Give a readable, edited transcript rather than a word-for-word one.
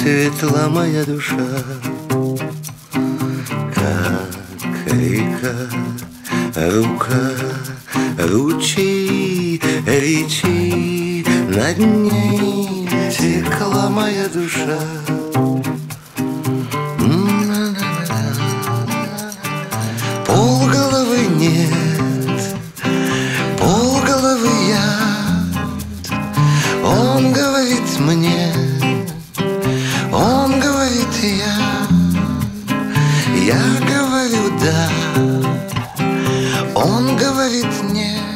светла моя душа, как река, рука, ручей, речи, над ней текла моя душа. Полголовы нет, полголовы я. Он говорит мне, он говорит я говорю да, он говорит нет.